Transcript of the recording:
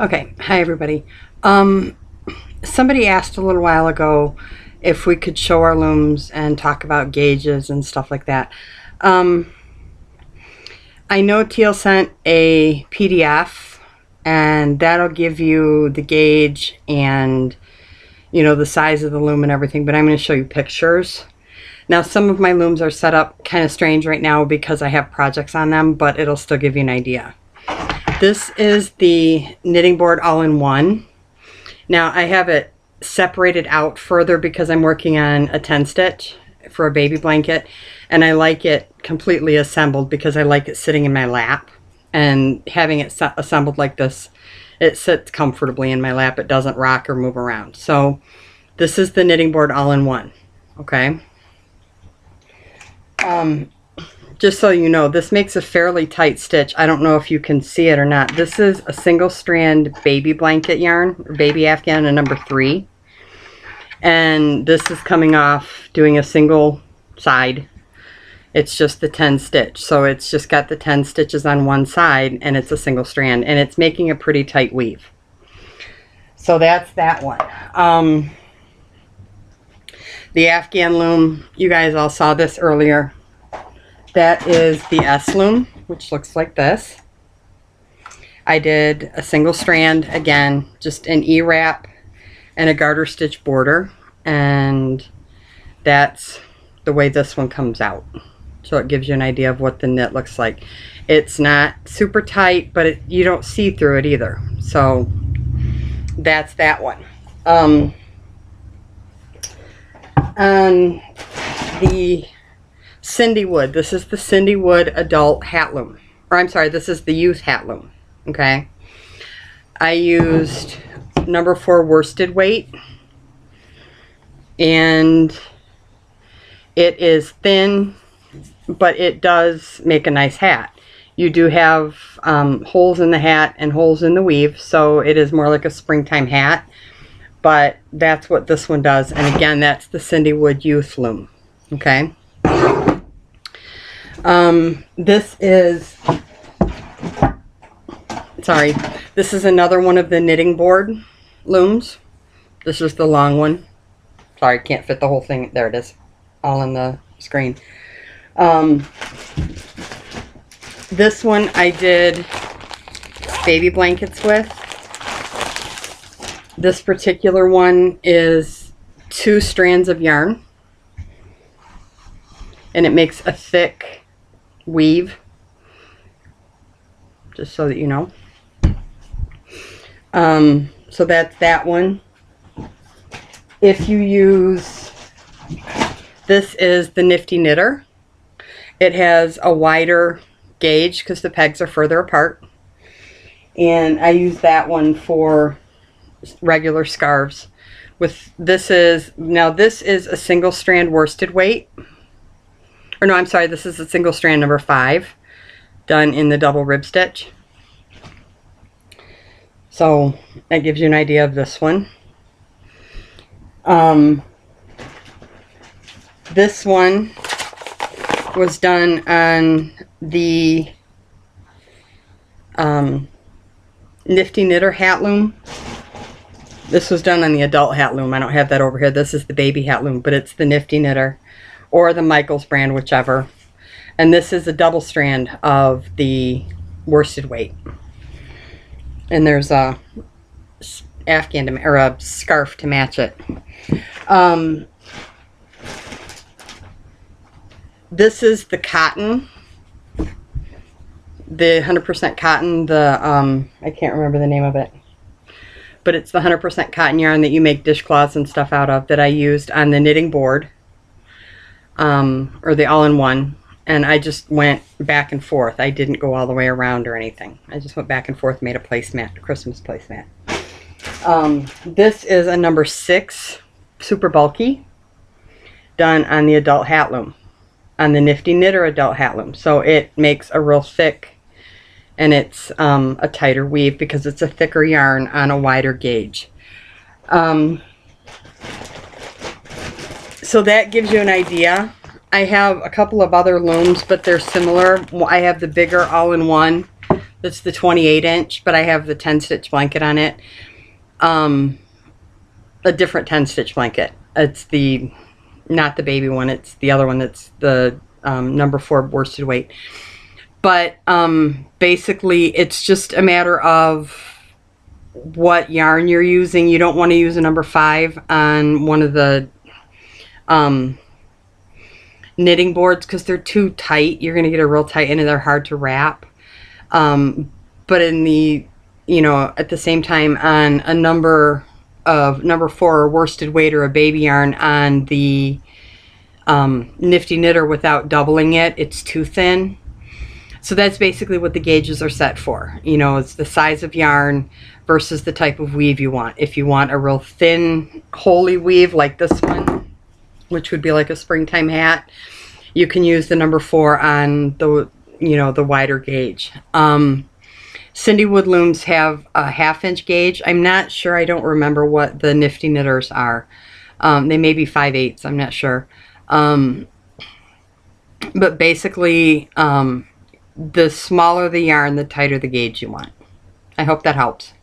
Okay, hi everybody. Somebody asked a little while ago if we could show our looms and talk about gauges and stuff like that. I know Teal sent a PDF and that'll give you the gauge and the size of the loom and everything, but I'm going to show you pictures. Now some of my looms are set up kind of strange right now because I have projects on them, but it'll still give you an idea. This is the knitting board all-in-one. Now I have it separated out further because I'm working on a 10 stitch for a baby blanket, and I like it completely assembled because I like it sitting in my lap, and having it assembled like this, it sits comfortably in my lap. It doesn't rock or move around. So this is the knitting board all-in-one. Okay. Just so you know, this makes a fairly tight stitch. I don't know if you can see it or not. This is a single strand baby blanket yarn, or baby Afghan, a number 3. And this is coming off doing a single side. It's just the 10 stitch. So it's just got the 10 stitches on one side and it's a single strand, and it's making a pretty tight weave. So that's that one. The Afghan loom, you guys all saw this earlier. That is the S loom, which looks like this. I did a single strand, again, just an E-wrap and a garter stitch border, and that's the way this one comes out. So it gives you an idea of what the knit looks like. It's not super tight, but you don't see through it either. So that's that one. On the Cindy Wood, this is the Cindy Wood adult hat loom, or I'm sorry, this is the youth hat loom. Okay, I used number 4 worsted weight, and it is thin, but it does make a nice hat. You do have holes in the hat and holes in the weave, so it is more like a springtime hat, but that's what this one does. And again, that's the Cindy Wood youth loom. Okay. This is another one of the knitting board looms. This is the long one. Sorry, can't fit the whole thing. There it is, all on the screen. This one I did baby blankets with. This particular one is 2 strands of yarn, and it makes a thick weave, just so that you know. So that's that one. If you use, this is the Nifty Knitter. It has a wider gauge because the pegs are further apart, and I use that one for regular scarves. This is a single strand worsted weight. Or no, I'm sorry, this is a single strand number 5 done in the double rib stitch. So that gives you an idea of this one. This one was done on the Nifty Knitter hat loom. This was done on the adult hat loom. I don't have that over here. This is the baby hat loom, but it's the Nifty Knitter or the Michaels brand, whichever. And this is a double strand of the worsted weight. And there's a Afghan or a scarf to match it. This is the cotton, the 100% cotton, I can't remember the name of it, but it's the 100% cotton yarn that you make dishcloths and stuff out of that I used on the knitting board, or the all-in-one, and I just went back and forth. I didn't go all the way around or anything. I just went back and forth, made a placemat, a Christmas placemat. This is a number 6 super bulky, done on the adult hat loom, on the Nifty Knitter adult hat loom. So it makes a real thick, and it's a tighter weave because it's a thicker yarn on a wider gauge. So that gives you an idea. I have a couple of other looms, but they're similar. I have the bigger all-in-one That's the 28 inch, but I have the 10 stitch blanket on it. A different 10 stitch blanket. It's the, not the baby one, it's the other one that's the number 4 worsted weight. But basically it's just a matter of what yarn you're using. You don't want to use a number 5 on one of the knitting boards because they're too tight. You're going to get a real tight end and they're hard to wrap. But in the, you know, at the same time on a number 4 worsted weight or a baby yarn on the Nifty Knitter without doubling it, it's too thin. So that's basically what the gauges are set for. You know, it's the size of yarn versus the type of weave you want. If you want a real thin, holey weave like this one, which would be like a springtime hat, you can use the number 4 on the, you know, the wider gauge. Cindy Wood looms have a 1/2 inch gauge. I'm not sure. I don't remember what the Nifty Knitters are. They may be 5/8. I'm not sure. But basically, the smaller the yarn, the tighter the gauge you want. I hope that helps.